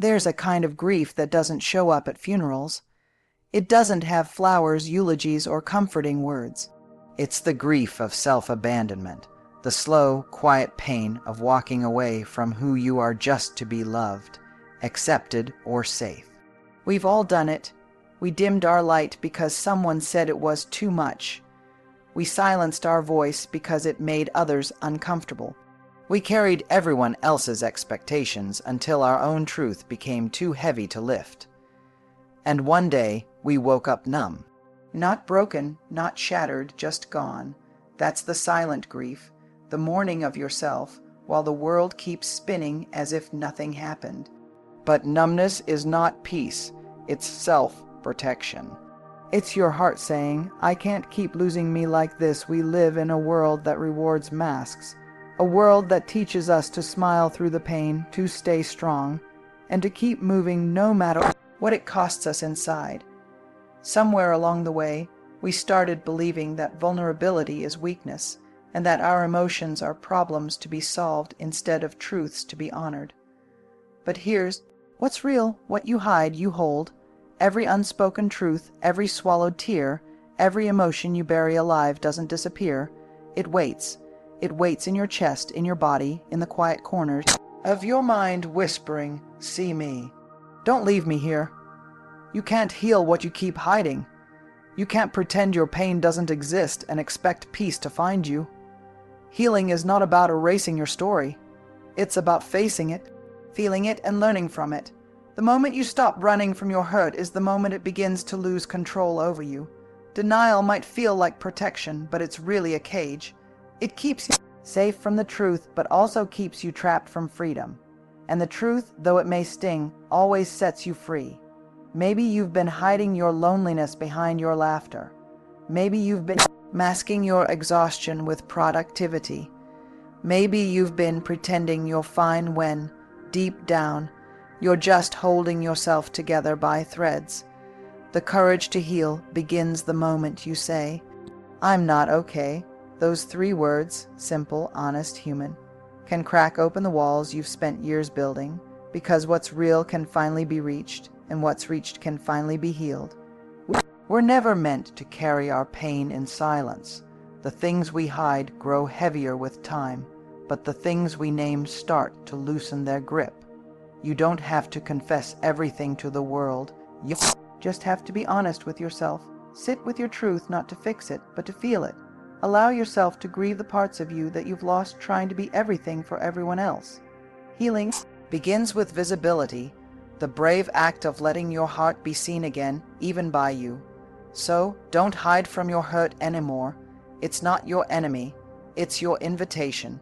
There's a kind of grief that doesn't show up at funerals. It doesn't have flowers, eulogies, or comforting words. It's the grief of self-abandonment, the slow, quiet pain of walking away from who you are just to be loved, accepted, or safe. We've all done it. We dimmed our light because someone said it was too much. We silenced our voice because it made others uncomfortable. We carried everyone else's expectations until our own truth became too heavy to lift. And one day, we woke up numb. Not broken, not shattered, just gone. That's the silent grief, the mourning of yourself, while the world keeps spinning as if nothing happened. But numbness is not peace, it's self-protection. It's your heart saying, I can't keep losing me like this. We live in a world that rewards masks, a world that teaches us to smile through the pain, to stay strong, and to keep moving no matter what it costs us inside. Somewhere along the way, we started believing that vulnerability is weakness, and that our emotions are problems to be solved instead of truths to be honored. But here's what's real: what you hide, you hold. Every unspoken truth, every swallowed tear, every emotion you bury alive doesn't disappear. It waits. It waits in your chest, in your body, in the quiet corners of your mind, whispering, see me. Don't leave me here. You can't heal what you keep hiding. You can't pretend your pain doesn't exist and expect peace to find you. Healing is not about erasing your story. It's about facing it, feeling it, and learning from it. The moment you stop running from your hurt is the moment it begins to lose control over you. Denial might feel like protection, but it's really a cage. It keeps you safe from the truth, but also keeps you trapped from freedom. And the truth, though it may sting, always sets you free. Maybe you've been hiding your loneliness behind your laughter. Maybe you've been masking your exhaustion with productivity. Maybe you've been pretending you're fine when, deep down, you're just holding yourself together by threads. The courage to heal begins the moment you say, I'm not okay. Those 3 words, simple, honest, human, can crack open the walls you've spent years building, because what's real can finally be reached, and what's reached can finally be healed. We're never meant to carry our pain in silence. The things we hide grow heavier with time, but the things we name start to loosen their grip. You don't have to confess everything to the world. You just have to be honest with yourself. Sit with your truth, not to fix it, but to feel it. Allow yourself to grieve the parts of you that you've lost trying to be everything for everyone else. Healing begins with visibility, the brave act of letting your heart be seen again, even by you. So, don't hide from your hurt anymore. It's not your enemy, it's your invitation.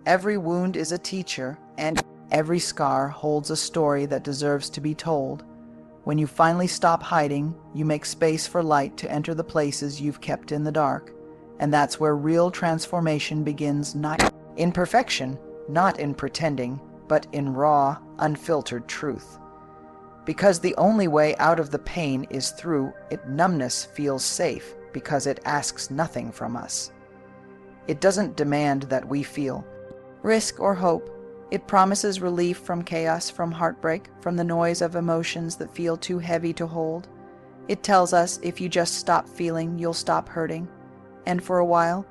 Every wound is a teacher, and every scar holds a story that deserves to be told. When you finally stop hiding, you make space for light to enter the places you've kept in the dark. And that's where real transformation begins, not in perfection, not in pretending, but in raw, unfiltered truth. Because the only way out of the pain is through it. Numbness feels safe because it asks nothing from us. It doesn't demand that we feel risk or hope. It promises relief from chaos, from heartbreak, from the noise of emotions that feel too heavy to hold. It tells us if you just stop feeling, you'll stop hurting. And for a while,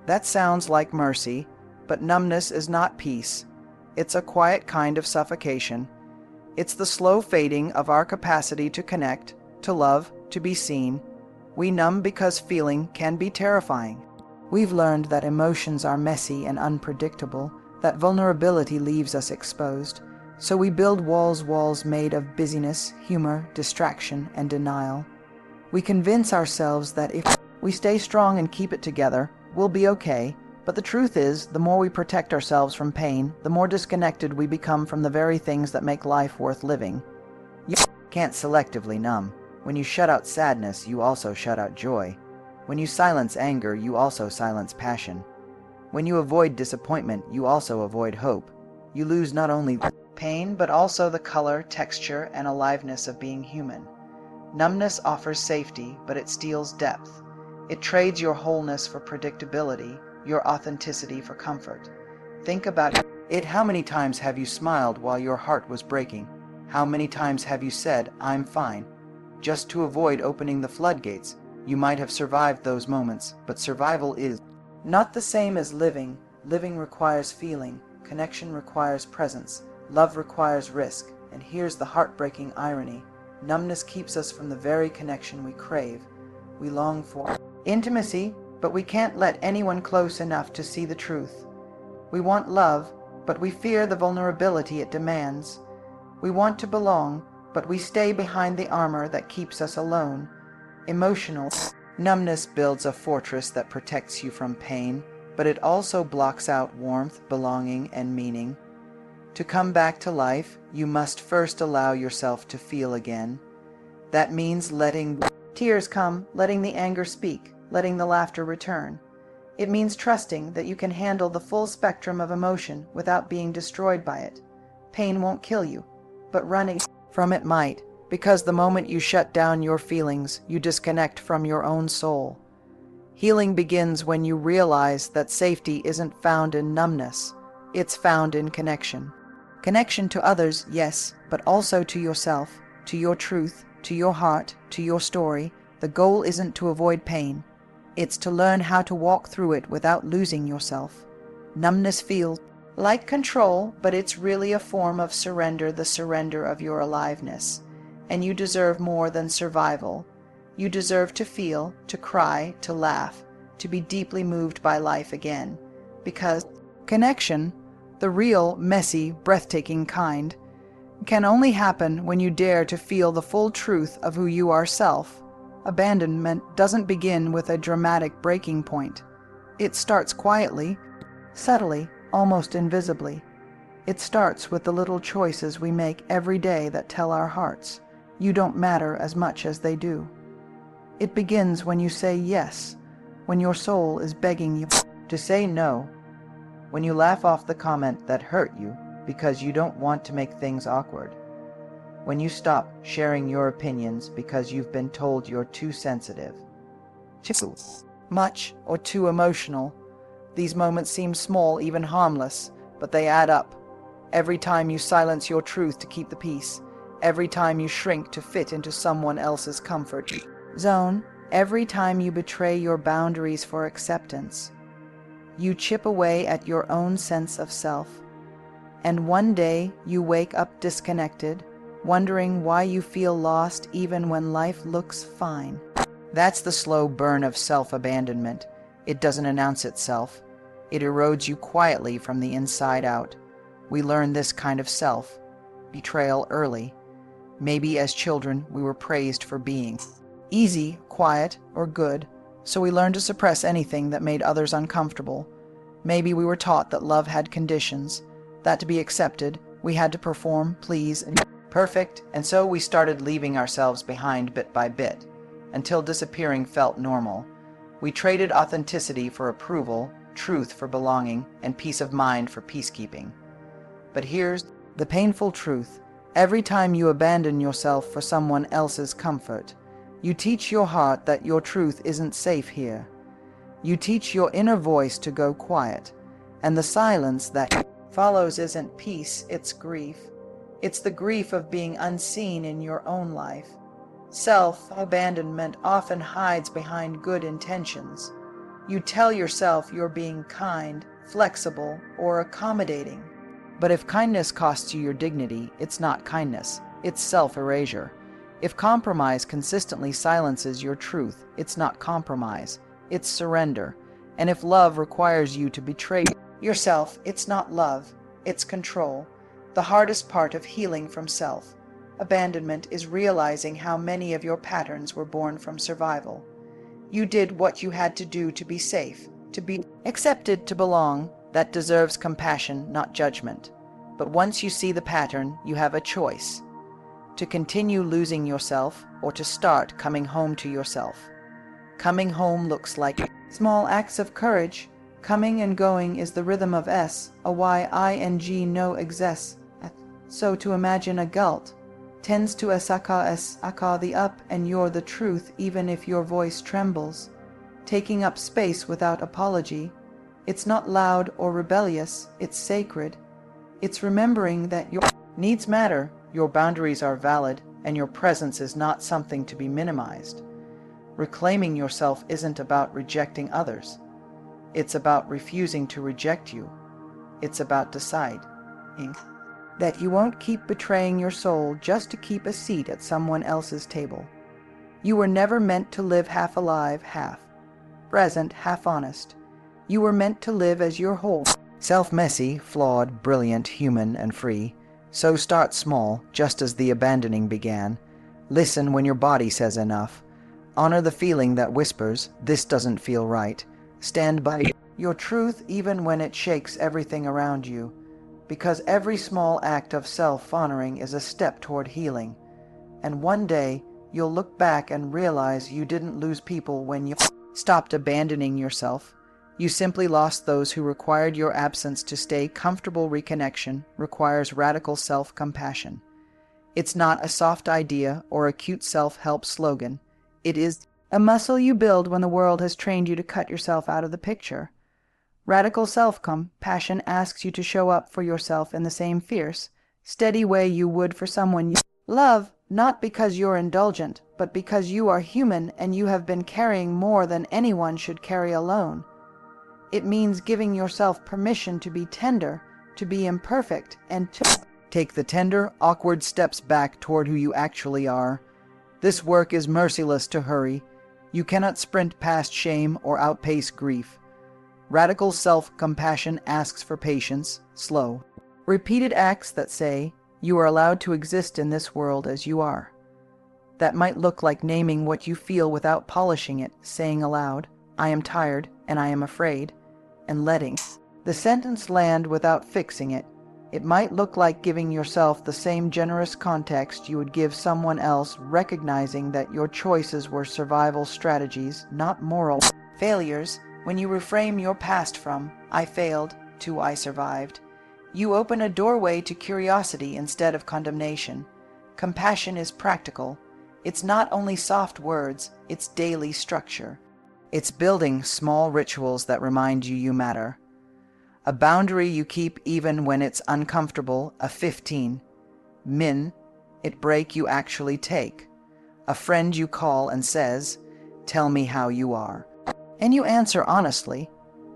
that sounds like mercy, but numbness is not peace. It's a quiet kind of suffocation. It's the slow fading of our capacity to connect, to love, to be seen. We numb because feeling can be terrifying. We've learned that emotions are messy and unpredictable, that vulnerability leaves us exposed. So we build walls made of busyness, humor, distraction, and denial. We convince ourselves that if we stay strong and keep it together, we'll be okay. But the truth is, the more we protect ourselves from pain, the more disconnected we become from the very things that make life worth living. You can't selectively numb. When you shut out sadness, you also shut out joy. When you silence anger, you also silence passion. When you avoid disappointment, you also avoid hope. You lose not only pain, but also the color, texture, and aliveness of being human. Numbness offers safety, but it steals depth. It trades your wholeness for predictability, your authenticity for comfort. Think about it. How many times have you smiled while your heart was breaking? How many times have you said, "I'm fine," just to avoid opening the floodgates? You might have survived those moments, but survival is not the same as living. Living requires feeling, connection requires presence, love requires risk, and here's the heartbreaking irony. Numbness keeps us from the very connection we crave. We long for intimacy, but we can't let anyone close enough to see the truth. We want love, but we fear the vulnerability it demands. We want to belong, but we stay behind the armor that keeps us alone. Emotional numbness builds a fortress that protects you from pain, but it also blocks out warmth, belonging, and meaning. To come back to life, you must first allow yourself to feel again. That means letting tears come, letting the anger speak, letting the laughter return. It means trusting that you can handle the full spectrum of emotion without being destroyed by it. Pain won't kill you, but running from it might, because the moment you shut down your feelings, you disconnect from your own soul. Healing begins when you realize that safety isn't found in numbness, it's found in connection. Connection to others, yes, but also to yourself, to your truth, to your heart, to your story. The goal isn't to avoid pain. It's to learn how to walk through it without losing yourself. Numbness feels like control, but it's really a form of surrender, the surrender of your aliveness. And you deserve more than survival. You deserve to feel, to cry, to laugh, to be deeply moved by life again. Because connection, the real, messy, breathtaking kind, can only happen when you dare to feel the full truth of who you are self. Abandonment doesn't begin with a dramatic breaking point. It starts quietly, subtly, almost invisibly. It starts with the little choices we make every day that tell our hearts, "You don't matter as much as they do." It begins when you say yes, when your soul is begging you to say no, when you laugh off the comment that hurt you because you don't want to make things awkward, when you stop sharing your opinions because you've been told you're too sensitive, too much, or too emotional. These moments seem small, even harmless, but they add up. Every time you silence your truth to keep the peace, every time you shrink to fit into someone else's comfort zone, every time you betray your boundaries for acceptance, you chip away at your own sense of self. And one day you wake up disconnected, wondering why you feel lost even when life looks fine. That's the slow burn of self-abandonment. It doesn't announce itself. It erodes you quietly from the inside out. We learn this kind of self-betrayal early. Maybe as children we were praised for being easy, quiet, or good, so we learned to suppress anything that made others uncomfortable. Maybe we were taught that love had conditions, that to be accepted, we had to perform, please, and be perfect, and so we started leaving ourselves behind bit by bit, until disappearing felt normal. We traded authenticity for approval, truth for belonging, and peace of mind for peacekeeping. But here's the painful truth. Every time you abandon yourself for someone else's comfort, you teach your heart that your truth isn't safe here. You teach your inner voice to go quiet, and the silence that follows isn't peace, it's grief. It's the grief of being unseen in your own life. Self-abandonment often hides behind good intentions. You tell yourself you're being kind, flexible, or accommodating. But if kindness costs you your dignity, it's not kindness, it's self-erasure. If compromise consistently silences your truth, it's not compromise, it's surrender. And if love requires you to betray yourself, it's not love, it's control. The hardest part of healing from self-abandonment is realizing how many of your patterns were born from survival. You did what you had to do to be safe, to be accepted, to belong. That deserves compassion, not judgment. But once you see the pattern, you have a choice: to continue losing yourself or to start coming home to yourself. Coming home looks like small acts of courage. Coming and going is the rhythm of S, a Y-I-N-G, no excess. So to imagine a gult tends to asaka es aka, the up, and you're the truth even if your voice trembles. Taking up space without apology. It's not loud or rebellious, it's sacred. It's remembering that your needs matter, Your boundaries are valid, and your presence is not something to be minimized. Reclaiming yourself isn't about rejecting others. It's about refusing to reject you. It's about deciding that you won't keep betraying your soul just to keep a seat at someone else's table. You were never meant to live half alive, half present, half honest. You were meant to live as your whole self, messy, flawed, brilliant, human, and free. So start small, just as the abandoning began. Listen when your body says enough. Honor the feeling that whispers, "This doesn't feel right." Stand by your truth even when it shakes everything around you, because every small act of self-honoring is a step toward healing. And one day, you'll look back and realize you didn't lose people when you stopped abandoning yourself. You simply lost those who required your absence to stay comfortable. Reconnection requires radical self-compassion. It's not a soft idea or a cute self-help slogan. It is a muscle you build when the world has trained you to cut yourself out of the picture. Radical self-compassion asks you to show up for yourself in the same fierce, steady way you would for someone you love, not because you're indulgent, but because you are human and you have been carrying more than anyone should carry alone. It means giving yourself permission to be tender, to be imperfect, and to take the tender, awkward steps back toward who you actually are. This work is merciless to hurry. You cannot sprint past shame or outpace grief. Radical self-compassion asks for patience, slow, repeated acts that say, you are allowed to exist in this world as you are. That might look like naming what you feel without polishing it, saying aloud, "I am tired and I am afraid," and letting the sentence land without fixing it. It might look like giving yourself the same generous context you would give someone else, recognizing that your choices were survival strategies, not moral failures. When you reframe your past from "I failed" to "I survived," you open a doorway to curiosity instead of condemnation. Compassion is practical. It's not only soft words, it's daily structure. It's building small rituals that remind you you matter. A boundary you keep even when it's uncomfortable, a 15-minute break you actually take. A friend you call and says, "Tell me how you are," and you answer honestly.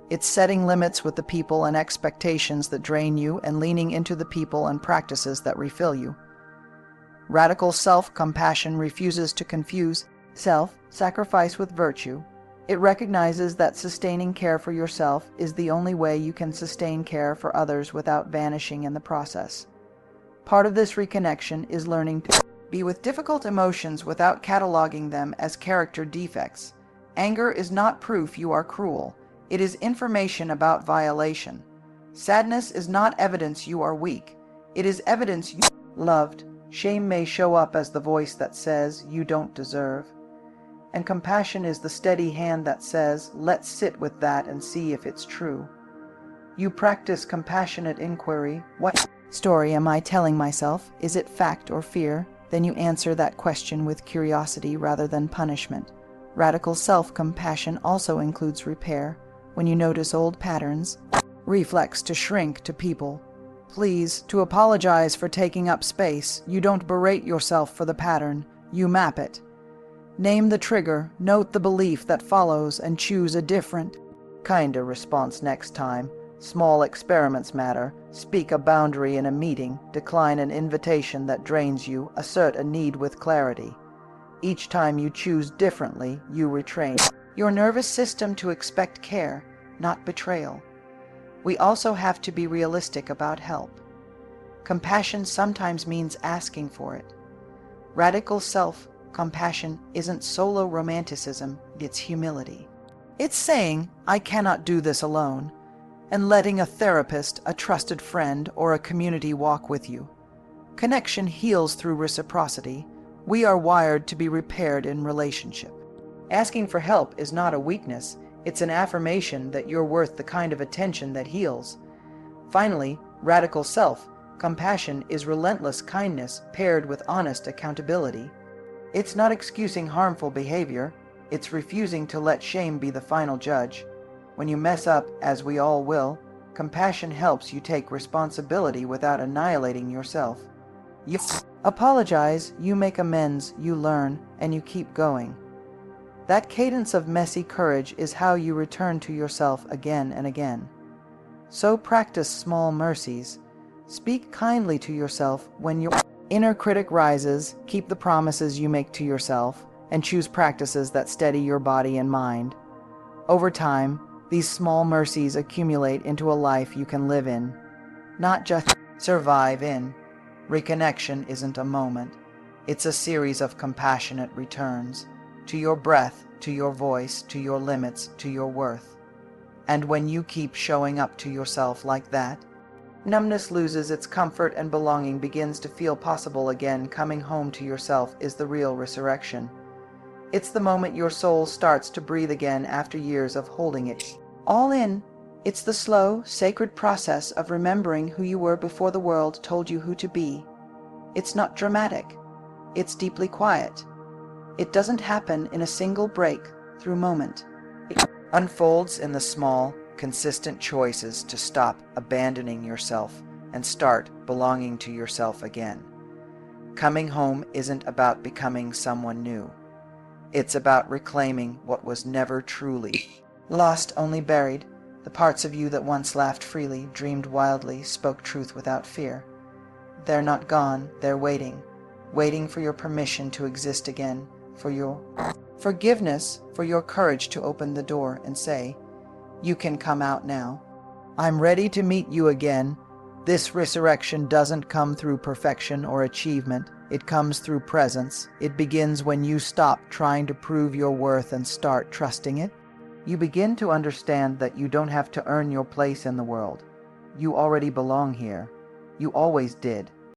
It's setting limits with the people and expectations that drain you and leaning into the people and practices that refill you. Radical self-compassion refuses to confuse self-sacrifice with virtue. It recognizes that sustaining care for yourself is the only way you can sustain care for others without vanishing in the process. Part of this reconnection is learning to be with difficult emotions without cataloging them as character defects. Anger is not proof you are cruel. It is information about violation. Sadness is not evidence you are weak. It is evidence you loved. Shame may show up as the voice that says you don't deserve. And compassion is the steady hand that says, let's sit with that and see if it's true. You practice compassionate inquiry. What story am I telling myself? Is it fact or fear? Then you answer that question with curiosity rather than punishment. Radical self-compassion also includes repair. When you notice old patterns, reflex to shrink to people. Please, to apologize for taking up space. You don't berate yourself for the pattern. You map it. Name the trigger, note the belief that follows, and choose a different kind of response next time. Small experiments matter. Speak a boundary in a meeting, decline an invitation that drains you, assert a need with clarity. Each time you choose differently, you retrain your nervous system to expect care, not betrayal. We also have to be realistic about help. Compassion sometimes means asking for it. Radical self-compassion isn't solo romanticism, it's humility. It's saying, I cannot do this alone, and letting a therapist, a trusted friend, or a community walk with you. Connection heals through reciprocity. We are wired to be repaired in relationship. Asking for help is not a weakness, it's an affirmation that you're worth the kind of attention that heals. Finally, radical self-compassion is relentless kindness paired with honest accountability. It's not excusing harmful behavior, it's refusing to let shame be the final judge. When you mess up, as we all will, compassion helps you take responsibility without annihilating yourself. You apologize, you make amends, you learn, and you keep going. That cadence of messy courage is how you return to yourself again and again. So practice small mercies. Speak kindly to yourself when your inner critic rises, keep the promises you make to yourself, and choose practices that steady your body and mind. Over time, these small mercies accumulate into a life you can live in, not just survive in. Reconnection isn't a moment. It's a series of compassionate returns to your breath, to your voice, to your limits, to your worth. And when you keep showing up to yourself like that, numbness loses its comfort and belonging begins to feel possible again. Coming home to yourself is the real resurrection. It's the moment your soul starts to breathe again after years of holding it all in. It's the slow, sacred process of remembering who you were before the world told you who to be. It's not dramatic. It's deeply quiet. It doesn't happen in a single breakthrough moment. It unfolds in the small, consistent choices to stop abandoning yourself and start belonging to yourself again. Coming home isn't about becoming someone new. It's about reclaiming what was never truly lost, only buried. The parts of you that once laughed freely, dreamed wildly, spoke truth without fear. They're not gone, they're waiting for your permission to exist again, for your forgiveness, for your courage to open the door and say, "You can come out now. I'm ready to meet you again." This resurrection doesn't come through perfection or achievement. It comes through presence. It begins when you stop trying to prove your worth and start trusting it. You begin to understand that you don't have to earn your place in the world. You already belong here. You always did.